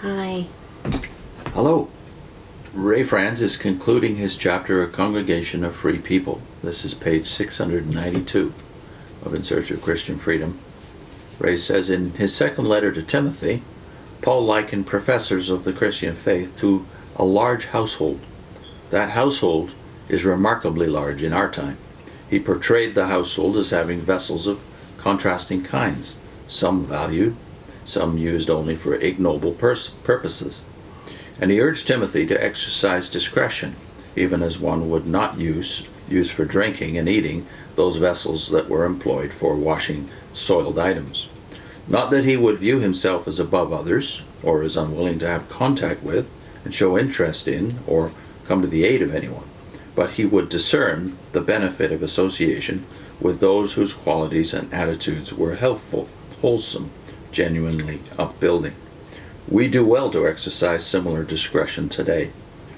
Hi. Hello. Ray Franz is concluding his chapter, A Congregation of Free People. This is page 692 of In Search of Christian Freedom. Ray says in his second letter to Timothy, Paul likened professors of the Christian faith to a large household. That household is remarkably large in our time. He portrayed the household as having vessels of contrasting kinds, some valued, some used only for ignoble purposes. And he urged Timothy to exercise discretion, even as one would not use for drinking and eating those vessels that were employed for washing soiled items. Not that he would view himself as above others, or as unwilling to have contact with and show interest in or come to the aid of anyone, but he would discern the benefit of association with those whose qualities and attitudes were healthful, wholesome, genuinely upbuilding. We do well to exercise similar discretion today,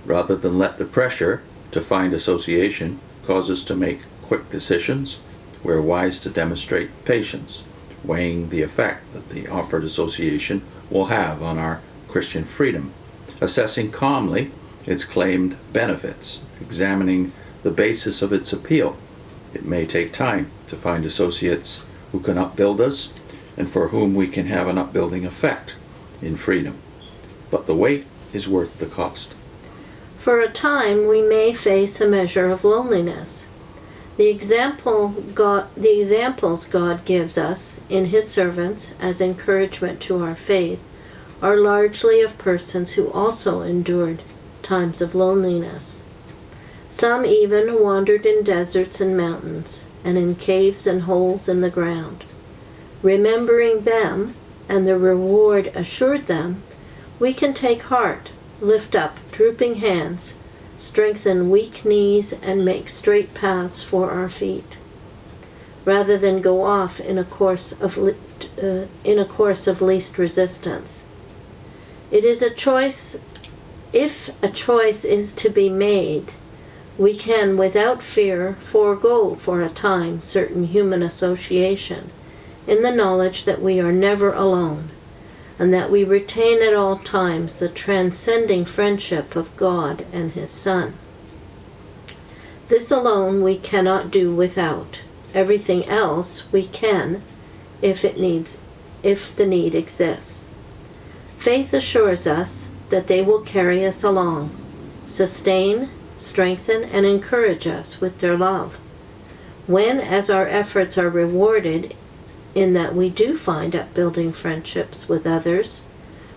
rather than let the pressure to find association cause us to make quick decisions. We're wise to demonstrate patience, weighing the effect that the offered association will have on our Christian freedom, assessing calmly its claimed benefits, examining the basis of its appeal. It may take time to find associates who can upbuild us and for whom we can have an upbuilding effect in freedom. But the wait is worth the cost. For a time, we may face a measure of loneliness. The examples God gives us in His servants as encouragement to our faith are largely of persons who also endured times of loneliness. Some even wandered in deserts and mountains, and in caves and holes in the ground. Remembering them, and the reward assured them, we can take heart, lift up drooping hands, strengthen weak knees, and make straight paths for our feet, rather than go off in a course of least resistance. It is a choice. If a choice is to be made, we can, without fear, forego for a time certain human association, in the knowledge that we are never alone, and that we retain at all times the transcending friendship of God and His Son. This alone we cannot do without. Everything else we can, if the need exists. Faith assures us that they will carry us along, sustain, strengthen, and encourage us with their love. When, as our efforts are rewarded, in that we do find upbuilding friendships with others,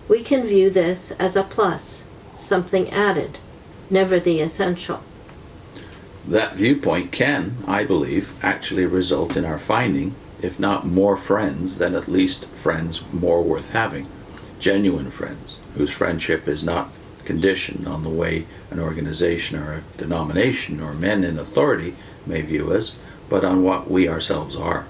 we can view this as a plus, something added, never the essential. That viewpoint can, I believe, actually result in our finding, if not more friends, then at least friends more worth having, genuine friends, whose friendship is not conditioned on the way an organization or a denomination or men in authority may view us, but on what we ourselves are.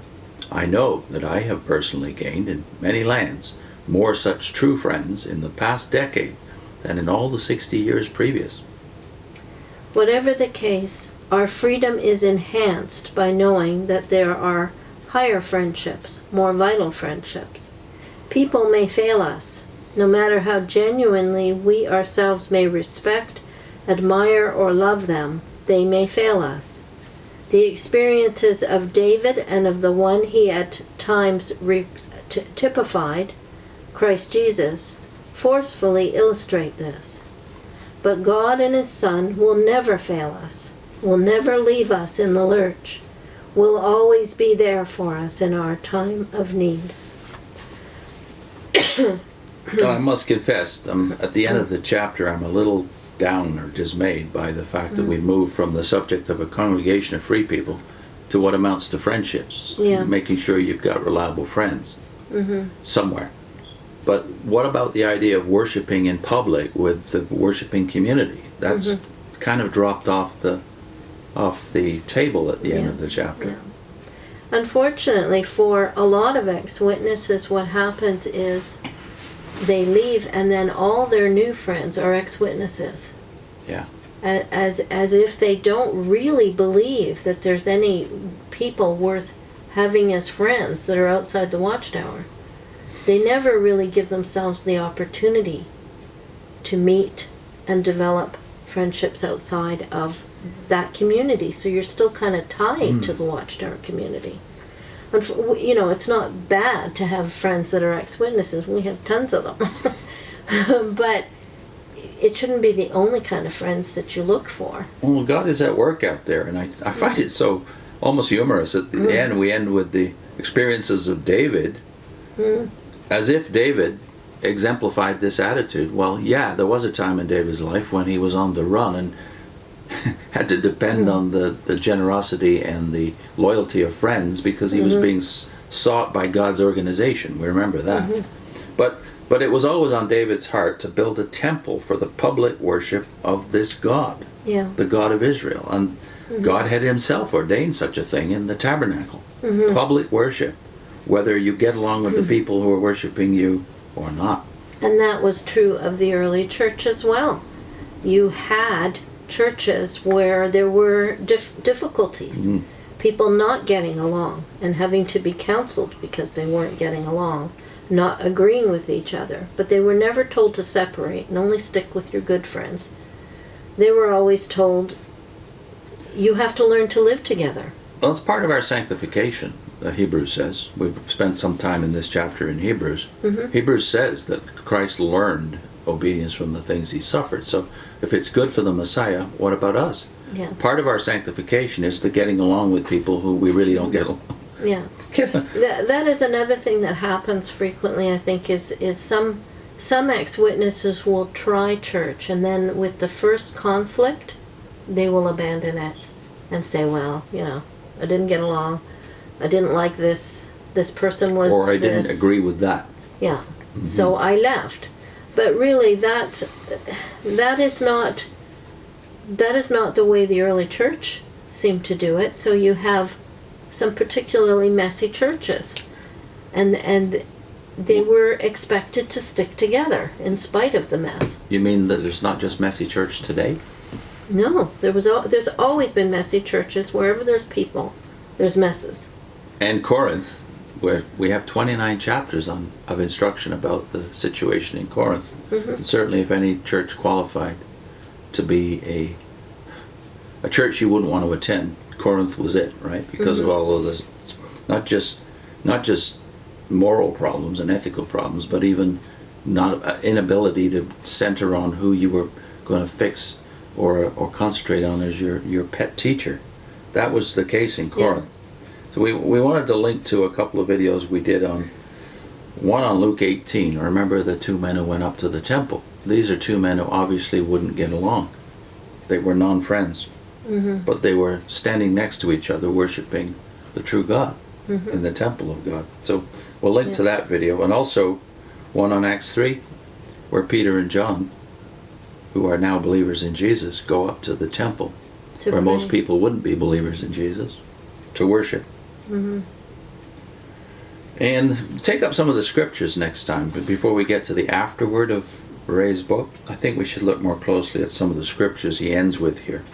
I know that I have personally gained in many lands more such true friends in the past decade than in all the 60 years previous. Whatever the case, our freedom is enhanced by knowing that there are higher friendships, more vital friendships. People may fail us, no matter how genuinely we ourselves may respect, admire, or love them, they may fail us. The experiences of David and of the one he at times typified, Christ Jesus, forcefully illustrate this. But God and His Son will never fail us, will never leave us in the lurch, will always be there for us in our time of need. I must confess, at the end of the chapter, I'm a little down or dismayed by the fact that we've moved from the subject of a congregation of free people to what amounts to friendships, making sure you've got reliable friends somewhere. But what about the idea of worshiping in public with the worshiping community? That's kind of dropped off the table at the end of the chapter. Yeah. Unfortunately, for a lot of ex-witnesses, what happens is they leave and then all their new friends are ex-witnesses. Yeah. As if they don't really believe that there's any people worth having as friends that are outside the watchtower. They never really give themselves the opportunity to meet and develop friendships outside of that community. So you're still kind of tied to the Watchtower community. You know, it's not bad to have friends that are ex-witnesses. We have tons of them. But it shouldn't be the only kind of friends that you look for. Well, God is at work out there, and I find it so almost humorous. At the end, we end with the experiences of David, as if David exemplified this attitude. Well, yeah, there was a time in David's life when he was on the run and had to depend on the generosity and the loyalty of friends because he was being sought by God's organization. We remember that. But it was always on David's heart to build a temple for the public worship of this God, the God of Israel. And God had himself ordained such a thing in the tabernacle. Public worship, whether you get along with the people who are worshiping you or not. And that was true of the early church as well. You had churches where there were difficulties. People not getting along and having to be counseled because they weren't getting along, not agreeing with each other. But they were never told to separate and only stick with your good friends. They were always told, you have to learn to live together. Well, it's part of our sanctification, Hebrews says. We've spent some time in this chapter in Hebrews. Hebrews says that Christ learned obedience from the things he suffered. So if it's good for the Messiah, what about us? Part of our sanctification is the getting along with people who we really don't get along. That is another thing that happens frequently, I think, is some ex-witnesses will try church, and then with the first conflict, they will abandon it and say, well, you know, I didn't get along, I didn't like this person was or I didn't agree with that. So I left. But really, that is not the way the early church seemed to do it. So you have some particularly messy churches, and they were expected to stick together in spite of the mess. You mean that there's not just messy church today? No, there's always been messy churches. Wherever there's people, there's messes. And Corinth, where we have 29 chapters of instruction about the situation in Corinth. And certainly if any church qualified to be a church you wouldn't want to attend, Corinth was it, right? Because of all of this, not just moral problems and ethical problems, but even not inability to center on who you were going to fix or concentrate on as your pet teacher. That was the case in Corinth. So we wanted to link to a couple of videos we did one on Luke 18. Remember the two men who went up to the temple? These are two men who obviously wouldn't get along. They were non-friends, but they were standing next to each other worshiping the true God in the temple of God. So we'll link to that video, and also one on Acts 3, where Peter and John, who are now believers in Jesus, go up to the temple, where most people wouldn't be believers in Jesus, to worship. And take up some of the scriptures next time. But before we get to the afterword of Ray's book, I think we should look more closely at some of the scriptures he ends with here.